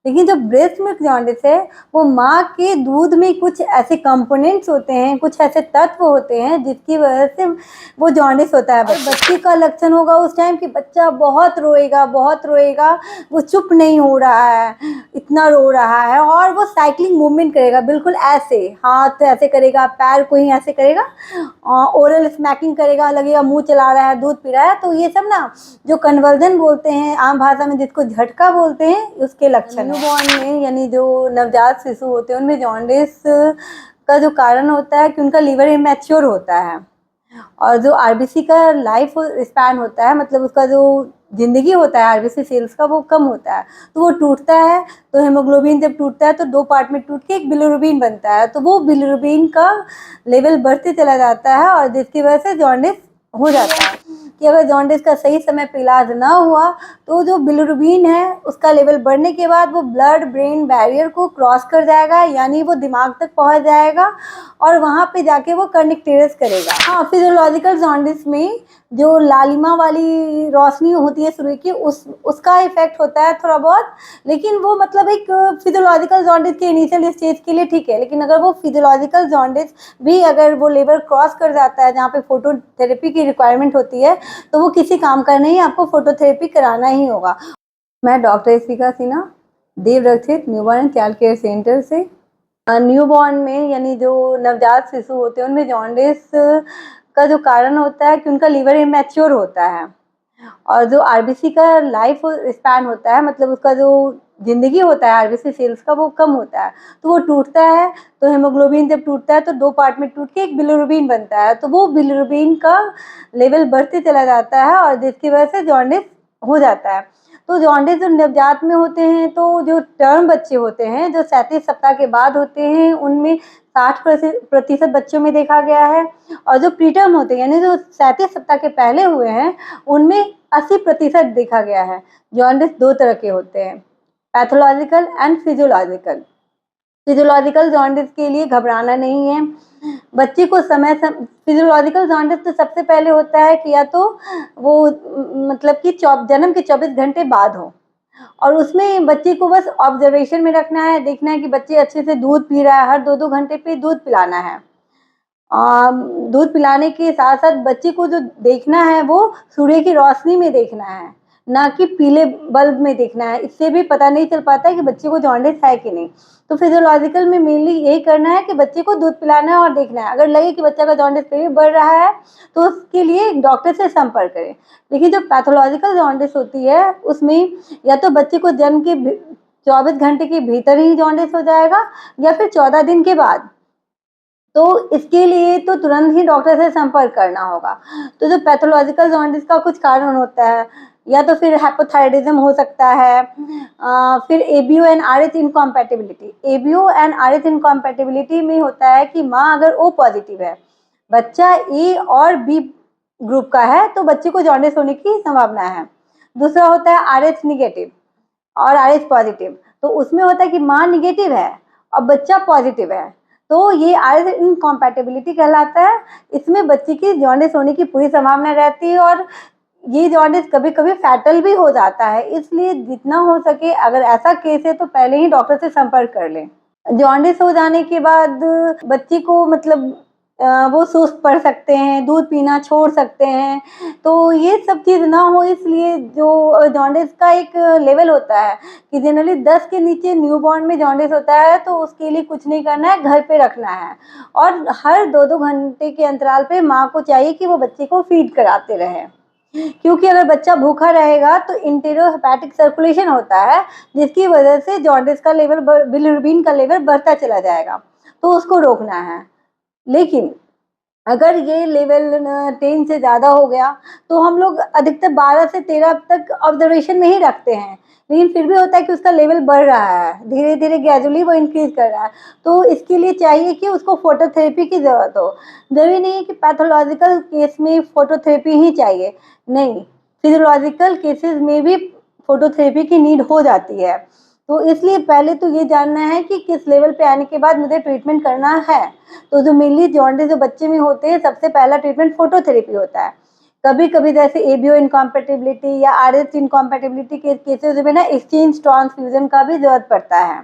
लेकिन जो breast milk jaundice है वो माँ के दूध में कुछ ऐसे कंपोनेंट्स होते हैं, कुछ ऐसे तत्व होते हैं जिसकी वजह से वो जॉन्डिस होता है। बच्चे का लक्षण होगा उस टाइम कि बच्चा बहुत रोएगा, वो चुप नहीं हो रहा है, इतना रो रहा है, और वो साइक्लिंग मूवमेंट करेगा, बिल्कुल ऐसे हाथ ऐसे करेगा, पैर को ही ऐसे करेगा, ओरल स्मैकिंग करेगा, लगेगा मुंह चला रहा है, दूध पी रहा है। तो ये सब ना जो कन्वर्जन बोलते हैं आम भाषा में, जिसको झटका बोलते हैं, उसके लक्षण न्यूबॉर्न में यानी जो नवजात शिशु होते हैं उनमें जॉन्डिस का जो कारण होता है कि उनका लीवर इमैच्योर होता है, और जो आरबीसी का लाइफ स्पैन होता है, मतलब उसका जो जिंदगी होता है आरबीसी सेल्स का, वो कम होता है। तो वो टूटता है, तो हेमोग्लोबिन जब टूटता है तो दो पार्ट में टूट के एक बिलिरुबिन बनता है, तो वो बिलिरुबिन का लेवल बढ़ते चला जाता है, और जिसकी वजह से जॉन्डिस हो जाता है। कि अगर जॉन्डिस का सही समय पर इलाज ना हुआ तो जो बिलिरुबिन है उसका लेवल बढ़ने के बाद वो ब्लड ब्रेन बैरियर को क्रॉस कर जाएगा, यानी वो दिमाग तक पहुंच जाएगा, और वहाँ पे जाके वो कर्निक्टेरस करेगा। हाँ, फिजियोलॉजिकल जॉन्डिस में जो लालिमा वाली रोशनी होती है सूर्य की, उसका इफेक्ट होता है थोड़ा बहुत, लेकिन वो मतलब एक फिजियोलॉजिकल जॉन्डिस के इनिशियल स्टेज के लिए ठीक है। लेकिन अगर वो फिजियोलॉजिकल जॉन्डिस भी अगर वो लेवल क्रॉस कर जाता है जहाँ पे फोटोथेरेपी की रिक्वायरमेंट होती है, तो वो किसी काम का नहीं, आपको फोटोथेरेपी कराना ही होगा। मैं डॉक्टर स्पिका Sinha, Dev Rakshit newborn and child care centre से। न्यूबॉर्न में यानी जो नवजात शिशु होते हैं उनमें जॉन्डिस का जो कारण होता है कि उनका लीवर इमैच्योर होता है, और जो आरबीसी का लाइफ स्पैन होता है, मतलब उसका जो जिंदगी होता है आरबीसी सेल्स का, वो कम होता है। तो वो टूटता है, तो हेमोग्लोबिन जब टूटता है तो दो पार्ट में टूट के एक बिलिरुबिन बनता है, तो वो बिलिरुबिन का लेवल बढ़ते चला जाता है, और जिसकी वजह से जॉन्डिस हो जाता है। तो जॉन्डिस जो नवजात में होते हैं, तो जो टर्म बच्चे होते हैं जो 37 सप्ताह के बाद होते हैं, उनमें 60% बच्चों में देखा गया है, और जो प्रीटर्म होते हैं यानी जो 37 सप्ताह के पहले हुए हैं, उनमें 80% देखा गया है। जॉन्डिस दो तरह के होते हैं, pathological and physiological. Physiological jaundice के लिए घबराना नहीं है, बच्चे को फिजियोलॉजिकल जॉन्डिस तो सबसे पहले होता है कि या तो वो मतलब कि जन्म के 24 घंटे बाद हो, और उसमें बच्चे को बस ऑब्जर्वेशन में रखना है, देखना है कि बच्चे अच्छे से दूध पी रहा है, हर 2-2 घंटे पे दूध पिलाना है। दूध पिलाने के साथ साथ बच्चे को जो देखना है वो सूर्य की रोशनी में देखना है, ना कि पीले बल्ब में देखना है। इससे भी पता नहीं चल पाता है कि बच्चे को जॉन्डिस है कि नहीं। तो फिजियोलॉजिकल में मेनली यही करना है कि बच्चे को दूध पिलाना है और देखना है, अगर लगे कि बच्चा का जॉन्डिस फिर भी बढ़ रहा है तो उसके लिए डॉक्टर से संपर्क करें। लेकिन जो पैथोलॉजिकल जॉन्डिस होती है उसमें या तो बच्चे को जन्म के 24 घंटे के भीतर ही जॉन्डिस हो जाएगा, या फिर 14 दिन के बाद। तो इसके लिए तो तुरंत ही डॉक्टर से संपर्क करना होगा। तो जो पैथोलॉजिकल जॉन्डिस का कुछ कारण होता है, या तो फिर हाइपोथायराइडिज्म हो सकता है, फिर ABO and RH इनकॉम्पैटिबिलिटी। ABO and RH इनकॉम्पैटिबिलिटी में होता है कि माँ अगर ओ पॉजिटिव है, बच्चा ए और बी ग्रुप का है, तो बच्चे को जॉन्डिस होने की संभावना है। दूसरा होता है आरएच निगेटिव और आरएच पॉजिटिव। तो उसमें होता है कि माँ निगेटिव है और बच्चा पॉजिटिव है, तो ये आरएच इनकॉम्पैटिबिलिटी कहलाता है। इसमें बच्चे की जॉन्डिस होने की पूरी संभावना रहती है, और ये जॉन्डिस कभी कभी फैटल भी हो जाता है। इसलिए जितना हो सके अगर ऐसा केस है तो पहले ही डॉक्टर से संपर्क कर लें। जॉन्डिस हो जाने के बाद बच्चे को मतलब वो सुस्त पड़ सकते हैं, दूध पीना छोड़ सकते हैं, तो ये सब चीज़ ना हो इसलिए जो जॉन्डिस का एक लेवल होता है कि जनरली 10 के नीचे न्यूबॉर्न में जॉन्डिस होता है, तो उसके लिए कुछ नहीं करना है, घर पे रखना है, और हर 2-2 घंटे के अंतराल पे माँ को चाहिए कि वो बच्चे को फीड कराते रहे, क्योंकि अगर बच्चा भूखा रहेगा तो इंटेरोहेपेटिक सर्कुलेशन होता है, जिसकी वजह से जॉन्डिस का लेवल बिलिरुबिन का लेवल बढ़ता चला जाएगा, तो उसको रोकना है। लेकिन अगर ये लेवल 10 से ज़्यादा हो गया तो हम लोग अधिकतर 12 से 13 तक ऑब्जर्वेशन में ही रखते हैं, लेकिन फिर भी होता है कि उसका लेवल बढ़ रहा है, धीरे धीरे ग्रेजुअली वो इंक्रीज कर रहा है, तो इसके लिए चाहिए कि उसको फोटोथेरेपी की ज़रूरत हो। ज़रूरी नहीं है कि पैथोलॉजिकल केस में फोटोथेरेपी ही चाहिए, नहीं, फिजियोलॉजिकल केसेस में भी फोटोथेरेपी की नीड हो जाती है। तो इसलिए पहले तो ये जानना है कि किस लेवल पे आने के बाद मुझे ट्रीटमेंट करना है। तो जो मेनली जॉन्डिस जो बच्चे में होते हैं, सबसे पहला ट्रीटमेंट फोटोथेरेपी होता है। कभी कभी जैसे एबीओ इनकॉम्पेटिबिलिटी या आरएस इनकॉम्पेटिबिलिटी के केसेस में ना एक्सचेंज ट्रांसफ्यूजन का भी जरूरत पड़ता है,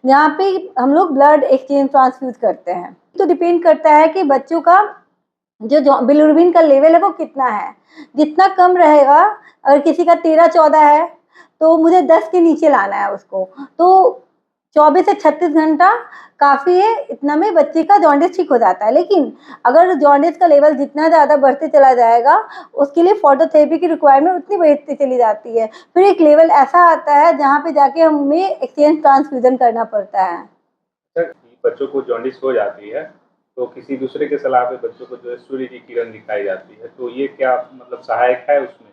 जहाँ पे हम लोग ब्लड एक्सचेंज ट्रांसफ्यूज करते हैं। तो डिपेंड करता है कि बच्चों का जो बिलिरुबिन का लेवल है वो कितना है। जितना कम रहेगा, अगर किसी का 13-14 है तो मुझे 10 के नीचे लाना है उसको। तो 24 से 36 घंटा काफ़ी है, इतना में बच्चे का जॉन्डिस ठीक हो जाता है। लेकिन अगर जॉन्डिस का लेवल जितना ज़्यादा बढ़ते चला जाएगा, उसके लिए फोटोथेरेपी की रिक्वायरमेंट उतनी बढ़ती चली जाती है। फिर एक लेवल ऐसा आता है जहाँ पे जाके हमें एक्सचेंज ट्रांसफ्यूजन करना पड़ता है। सर, बच्चों को जॉन्डिस हो जाती है तो किसी दूसरे के सलाह पे बच्चों को जो है सूर्य की किरण दिखाई जाती है, तो ये क्या मतलब सहायक है उसमें?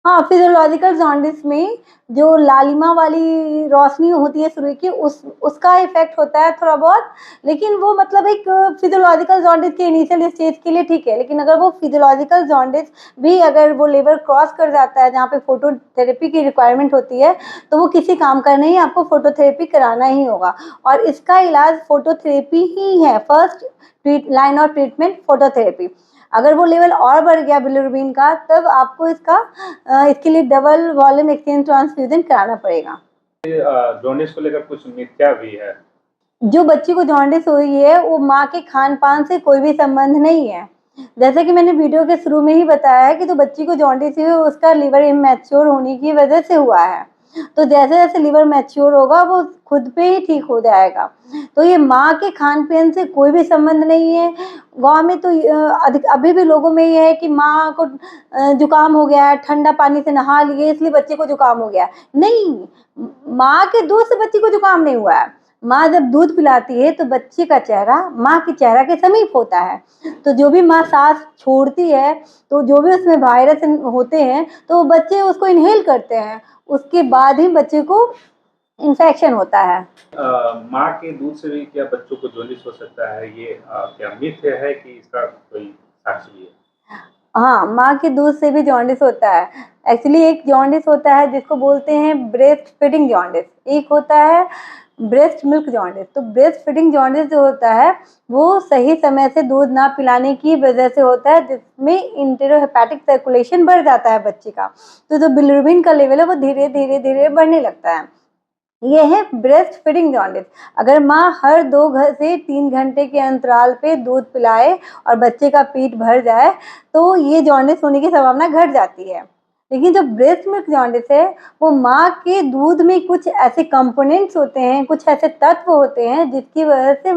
हाँ, फिजियोलॉजिकल जॉन्डिस में जो लालिमा वाली रोशनी होती है सूर्य की, उसका इफेक्ट होता है थोड़ा बहुत। लेकिन वो मतलब एक फिजियोलॉजिकल जॉन्डिस के इनिशियल स्टेज के लिए ठीक है। लेकिन अगर वो फिजियोलॉजिकल जॉन्डिस भी अगर वो लेवल क्रॉस कर जाता है जहाँ पे फोटोथेरेपी की रिक्वायरमेंट होती है, तो वो किसी काम का नहीं, आपको फोटोथेरेपी कराना ही होगा। और इसका इलाज फोटोथेरेपी ही है, first line of treatment phototherapy. अगर वो लेवल और बढ़ गया बिलिरुबिन का, तब आपको इसके लिए डबल वॉल्यूम एक्सचेंज ट्रांसफ्यूजन कराना पड़ेगा। जॉन्डिस को लेकर कुछ मिथ्या भी है। जो बच्ची को जॉन्डिस हुई है वो माँ के खान पान से कोई भी संबंध नहीं है। जैसा कि मैंने वीडियो के शुरू में ही बताया है कि जो बच्ची को जॉन्डिस हुई है उसका लिवर इमैच्योर होने की वजह से हुआ है। तो जैसे जैसे लिवर मैच्योर होगा वो खुद पे ही ठीक हो जाएगा। तो ये माँ के खान पान से कोई भी संबंध नहीं है। गांव में तो अभी भी लोगों में ये है कि माँ को जुकाम हो गया है, ठंडा पानी से नहा लिए इसलिए बच्चे को जुकाम हो गया। नहीं, माँ के दूध से बच्चे को जुकाम नहीं हुआ है। माँ जब दूध पिलाती है तो बच्चे का चेहरा माँ के चेहरा के समीप होता है। तो जो भी माँ सांस छोड़ती है तो जो भी उसमें वायरस होते हैं तो बच्चे उसको इनहेल करते हैं, उसके बाद ही बच्चे को इन्फेक्शन होता है। माँ के दूध से भी क्या बच्चों को जॉन्डिस हो सकता है, ये क्या मिथ है कि इसका कोई साक्ष्य भी है? हाँ, माँ के दूध से भी जॉन्डिस होता है। एक्चुअली एक जॉन्डिस होता है जिसको बोलते हैं ब्रेस्ट फीडिंग जॉन्डिस, एक होता है ब्रेस्ट मिल्क जॉन्डिस। तो ब्रेस्ट फीडिंग जॉन्डिस जो होता है वो सही समय से दूध ना पिलाने की वजह से होता है, जिसमें इंटेरोहेपेटिक सर्कुलेशन बढ़ जाता है बच्चे का। तो जो बिलिरुबिन का लेवल है वो धीरे धीरे धीरे बढ़ने लगता है। ये है ब्रेस्ट फीडिंग जॉन्डिस। अगर माँ हर 2 से 3 घंटे के अंतराल पे दूध पिलाए और बच्चे का पेट भर जाए तो ये जॉन्डिस होने की संभावना घट जाती है। लेकिन जो ब्रेस्ट मिल्क जॉन्डिस है वो माँ के दूध में कुछ ऐसे कंपोनेंट्स होते हैं, कुछ ऐसे तत्व होते हैं जिसकी वजह से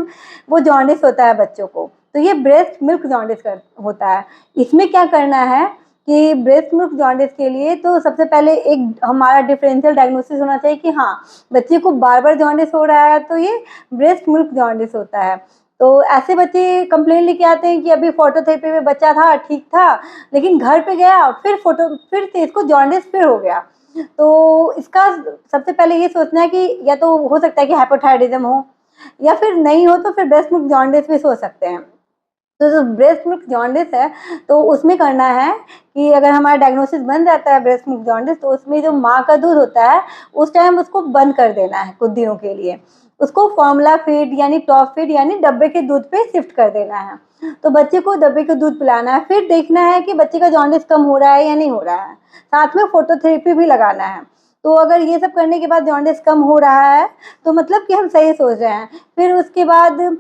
वो जॉन्डिस होता है बच्चों को। तो ये ब्रेस्ट मिल्क जॉन्डिस होता है। इसमें क्या करना है कि ब्रेस्ट मिल्क जॉन्डिस के लिए तो सबसे पहले एक हमारा डिफरेंशियल डायग्नोसिस होना चाहिए कि हाँ, बच्चे को बार बार जॉन्डिस हो रहा है तो ये ब्रेस्ट मिल्क जॉन्डिस होता है। तो ऐसे बच्चे कंप्लेन लेके आते हैं कि अभी फोटोथेरेपी में बच्चा था, ठीक था, लेकिन घर पे गया फिर से इसको जॉन्डिस फिर हो गया। तो इसका सबसे पहले ये सोचना है कि या तो हो सकता है कि हाइपोथायराइडिज्म हो, या फिर नहीं हो तो फिर ब्रेस्ट मिल्क जॉन्डिस भी सोच सकते हैं। तो जो ब्रेस्ट मिल्क जॉन्डिस है तो उसमें करना है कि अगर हमारा डायग्नोसिस बन जाता है ब्रेस्ट मिल्क जॉन्डिस, तो उसमें जो माँ का दूध होता है उस टाइम उसको बंद कर देना है कुछ दिनों के लिए। उसको फॉर्मूला फीड यानी टॉप फीड यानी डब्बे के दूध पे शिफ्ट कर देना है। तो बच्चे को डब्बे का दूध पिलाना है, फिर देखना है कि बच्चे का जॉन्डिस कम हो रहा है या नहीं हो रहा है। साथ में फोटोथेरेपी भी लगाना है। तो अगर ये सब करने के बाद जॉन्डिस कम हो रहा है तो मतलब कि हम सही सोच रहे हैं। फिर उसके बाद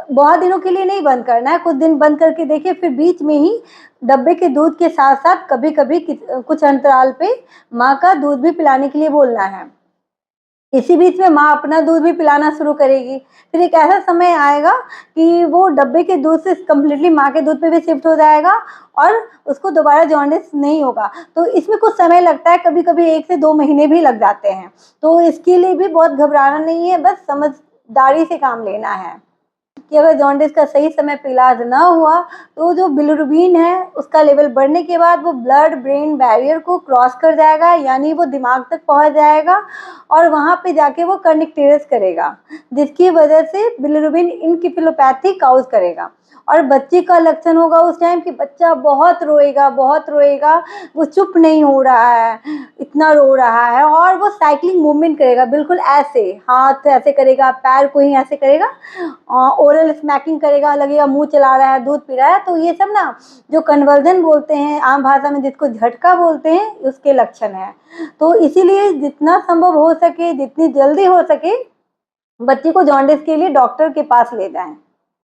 बहुत दिनों के लिए नहीं बंद करना है, कुछ दिन बंद करके देखिए, फिर बीच में ही डब्बे के दूध के साथ साथ कभी कभी कुछ अंतराल पे माँ का दूध भी पिलाने के लिए बोलना है। इसी बीच में माँ अपना दूध भी पिलाना शुरू करेगी। फिर एक ऐसा समय आएगा कि वो डब्बे के दूध से कम्प्लीटली माँ के दूध पे भी शिफ्ट हो जाएगा और उसको दोबारा जॉन्डिस नहीं होगा। तो इसमें कुछ समय लगता है, कभी कभी 1 से 2 महीने भी लग जाते हैं। तो इसके लिए भी बहुत घबराना नहीं है, बस समझदारी से काम लेना है कि अगर जॉन्डिस का सही समय पे इलाज ना हुआ तो जो बिलिरुबिन है उसका लेवल बढ़ने के बाद वो ब्लड ब्रेन बैरियर को क्रॉस कर जाएगा, यानी वो दिमाग तक पहुंच जाएगा और वहाँ पे जाके वो कर्निक्टेरस करेगा, जिसकी वजह से बिलिरुबिन इनकेफेलोपैथी काउज करेगा। और बच्चे का लक्षण होगा उस टाइम कि बच्चा बहुत रोएगा, बहुत रोएगा, वो चुप नहीं हो रहा है, इतना रो रहा है, और वो साइक्लिंग मूवमेंट करेगा, बिल्कुल ऐसे हाथ ऐसे करेगा, पैर को ही ऐसे करेगा, ओरल बॉटल स्मैकिंग करेगा, लगेगा मुंह चला रहा है, दूध पी रहा है। तो ये सब ना जो कन्वर्जन बोलते हैं आम भाषा में, जिसको झटका बोलते हैं, उसके लक्षण है। तो इसीलिए जितना संभव हो सके, जितनी जल्दी हो सके, बच्चे को जॉन्डिस के लिए डॉक्टर के पास ले जाएं।